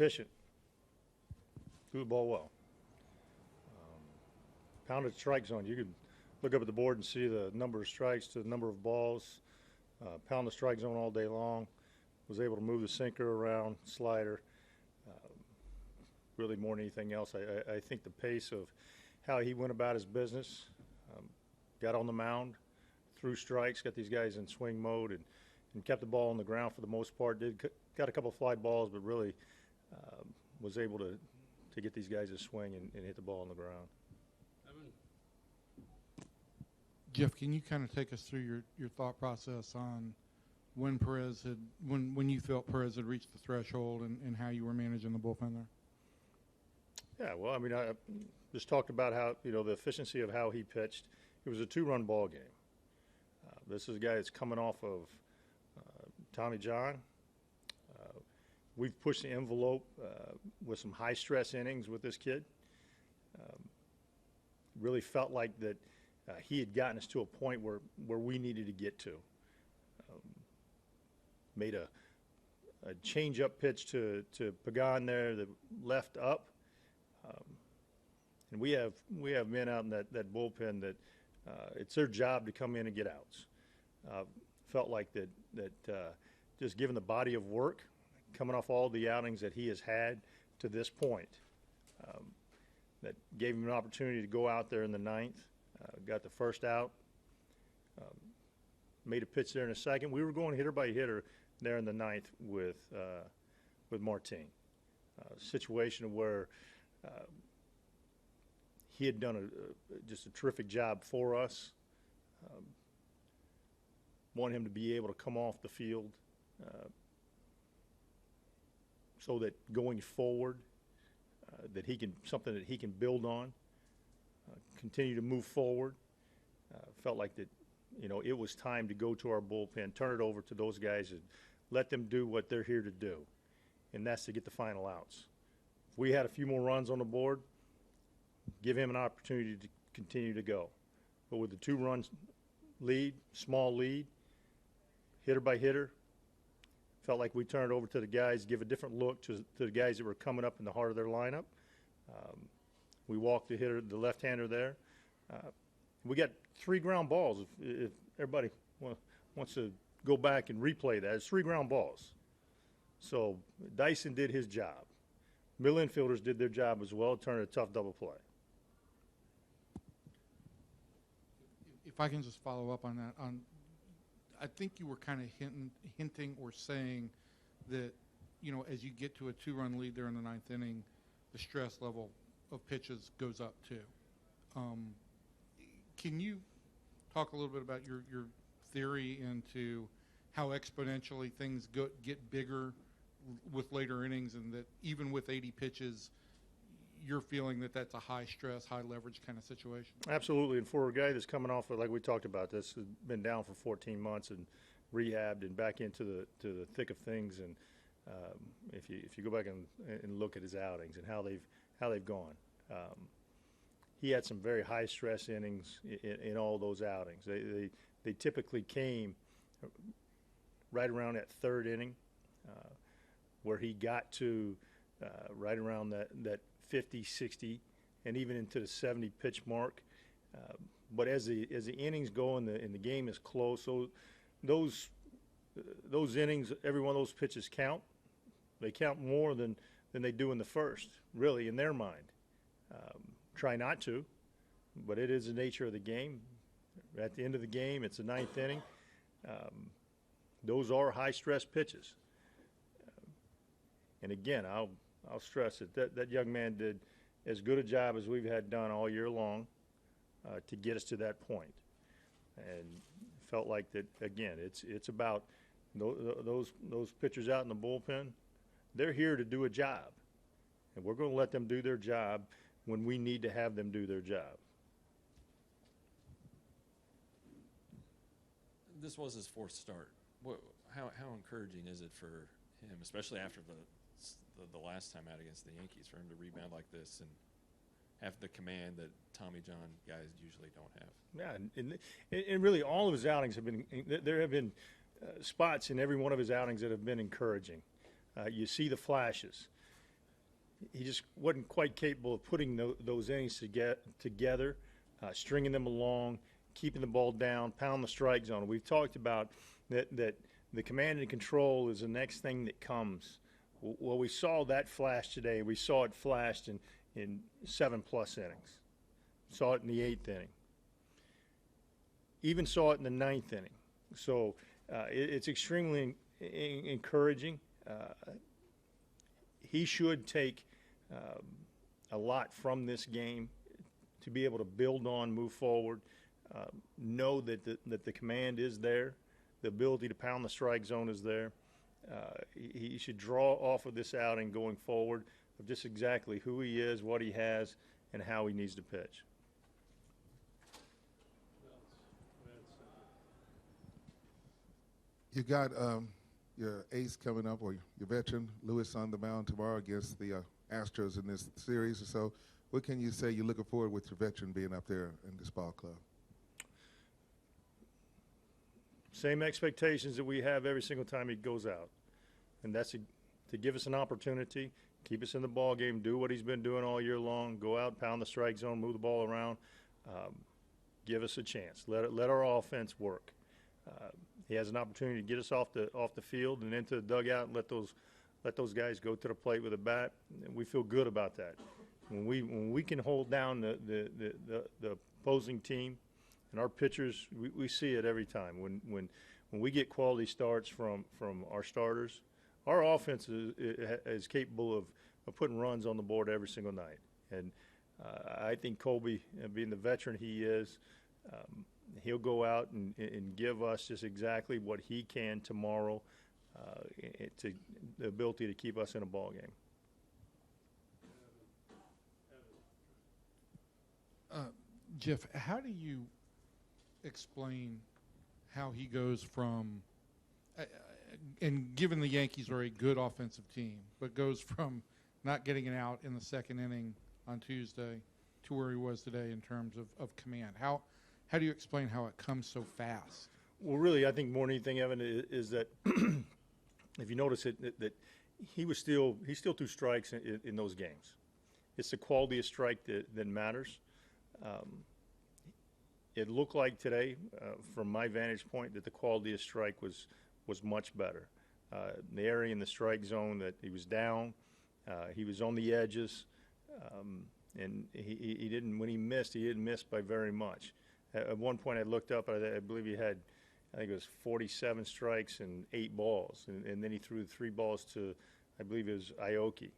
efficient. Threw the ball well. Pounded strike zone. You could look up at the board and see the number of strikes to the number of balls. Pound the strike zone all day long. Was able to move the sinker around, slider. Really more than anything else, I think the pace of how he went about his business, got on the mound, threw strikes, got these guys in swing mode, and kept the ball on the ground for the most part. Got a couple of fly balls, but really was able to get these guys to swing and hit the ball on the ground. Jeff, can you kind of take us through your thought process on when when you felt Perez had reached the threshold and how you were managing the bullpen there? Yeah, well, I mean, I just talked about how, the efficiency of how he pitched. It was a 2-run ball game. This is a guy that's coming off of Tommy John. We've pushed the envelope with some high-stress innings with this kid. Really felt like that he had gotten us to a point where we needed to get to. Made a change-up pitch to Pagan there that left up. And we have men out in that bullpen that it's their job to come in and get outs. Felt like that just given the body of work, coming off all the outings that he has had to this point, that gave him an opportunity to go out there in the ninth, got the first out, made a pitch there in the second. We were going hitter by hitter there in the ninth with Martin. Situation where he had done just a terrific job for us. Want him to be able to come off the field so that going forward that something that he can build on, continue to move forward. Felt like that, it was time to go to our bullpen, turn it over to those guys and let them do what they're here to do, and that's to get the final outs. If we had a few more runs on the board, give him an opportunity to continue to go. But with the 2-run lead, small lead, hitter by hitter, felt like we turned it over to the guys, give a different look to the guys that were coming up in the heart of their lineup. We walked the hitter, the left-hander there. We got 3 ground balls. If everybody wants to go back and replay that, it's 3 ground balls. So Dyson did his job. Middle infielders did their job as well, turned a tough double play. If I can just follow up on that, I think you were kind of hinting or saying that, as you get to a 2-run lead there in the ninth inning, the stress level of pitches goes up too. Can you talk a little bit about your theory into how exponentially things get bigger with later innings, and that even with 80 pitches, you're feeling that that's a high-stress, high-leverage kind of situation? Absolutely, and for a guy that's coming off, like we talked about, this has been down for 14 months and rehabbed and back into the thick of things, and if you go back and look at his outings and how they've gone, he had some very high-stress innings in all those outings. They typically came right around that third inning, where he got to right around that 50, 60, and even into the 70 pitch mark. But as the innings go and the game is close, so those innings, every one of those pitches count. They count more than they do in the first, really, in their mind. Try not to, but it is the nature of the game. At the end of the game, it's the ninth inning. Those are high-stress pitches. And again, I'll stress it, that young man did as good a job as we've had done all year long to get us to that point. And felt like that, again, it's about those pitchers out in the bullpen. They're here to do a job, and we're going to let them do their job when we need to have them do their job. This was his 4th start. How encouraging is it for him, especially after the last time out against the Yankees, for him to rebound like this and have the command that Tommy John guys usually don't have? Yeah, and really all of his outings have been – there have been spots in every one of his outings that have been encouraging. You see the flashes. he just wasn't quite capable of putting those innings together, stringing them along, keeping the ball down, pound the strike zone. We've talked about that the command and control is the next thing that comes. Well, we saw that flash today. We saw it flashed in 7+ innings. Saw it in the 8th inning. Even saw it in the 9th inning. So it's extremely encouraging. He should take a lot from this game to be able to build on, move forward, know that the command is there, the ability to pound the strike zone is there. He should draw off of this outing going forward of just exactly who he is, what he has, and how he needs to pitch. You got your ace coming up, or your veteran, Lewis, on the mound tomorrow against the Astros in this series. So what can you say you're looking forward with your veteran being up there in this ball club? Same expectations that we have every single time he goes out. And that's to give us an opportunity, keep us in the ball game, do what he's been doing all year long, go out, pound the strike zone, move the ball around, give us a chance. Let our offense work. He has an opportunity to get us off the field and into the dugout and let those guys go to the plate with a bat. And we feel good about that. When we can hold down the opposing team and our pitchers, we see it every time. When we get quality starts from our starters, our offense is capable of putting runs on the board every single night. And I think Colby, being the veteran he is, he'll go out and give us just exactly what he can tomorrow, to the ability to keep us in a ball game. Jeff, how do you explain how he goes from, and given the Yankees are a good offensive team, but goes from not getting it out in the 2nd inning on Tuesday to where he was today in terms of command? How do you explain how it comes so fast? Well, really, I think more than anything, Evan, is that if you notice it, that he still threw strikes in those games. It's the quality of strike that matters. It looked like today, from my vantage point, that the quality of strike was much better. The area in the strike zone that he was down, he was on the edges, and he didn't. When he missed, he didn't miss by very much. At one point, I looked up. I believe he had, I think it was 47 strikes and 8 balls, and then he threw 3 balls to, I believe it was Aoki,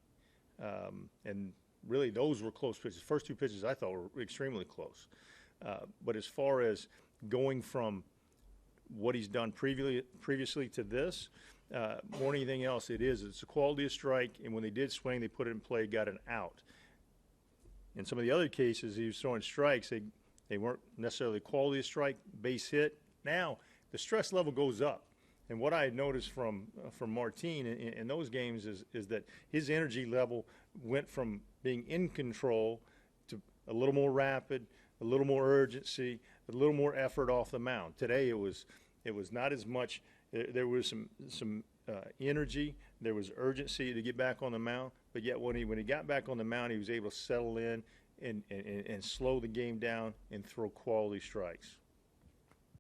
and really those were close pitches. First 2 pitches I thought were extremely close. But as far as going from what he's done previously to this, more than anything else, it's a quality of strike, and when they did swing, they put it in play, got an out. In some of the other cases, he was throwing strikes. They weren't necessarily quality of strike, base hit. Now the stress level goes up. And what I had noticed from Martin in those games is that his energy level went from being in control to a little more rapid, a little more urgency, a little more effort off the mound. Today it was not as much. There was some energy, there was urgency to get back on the mound. But yet when he got back on the mound, he was able to settle in and slow the game down and throw quality strikes.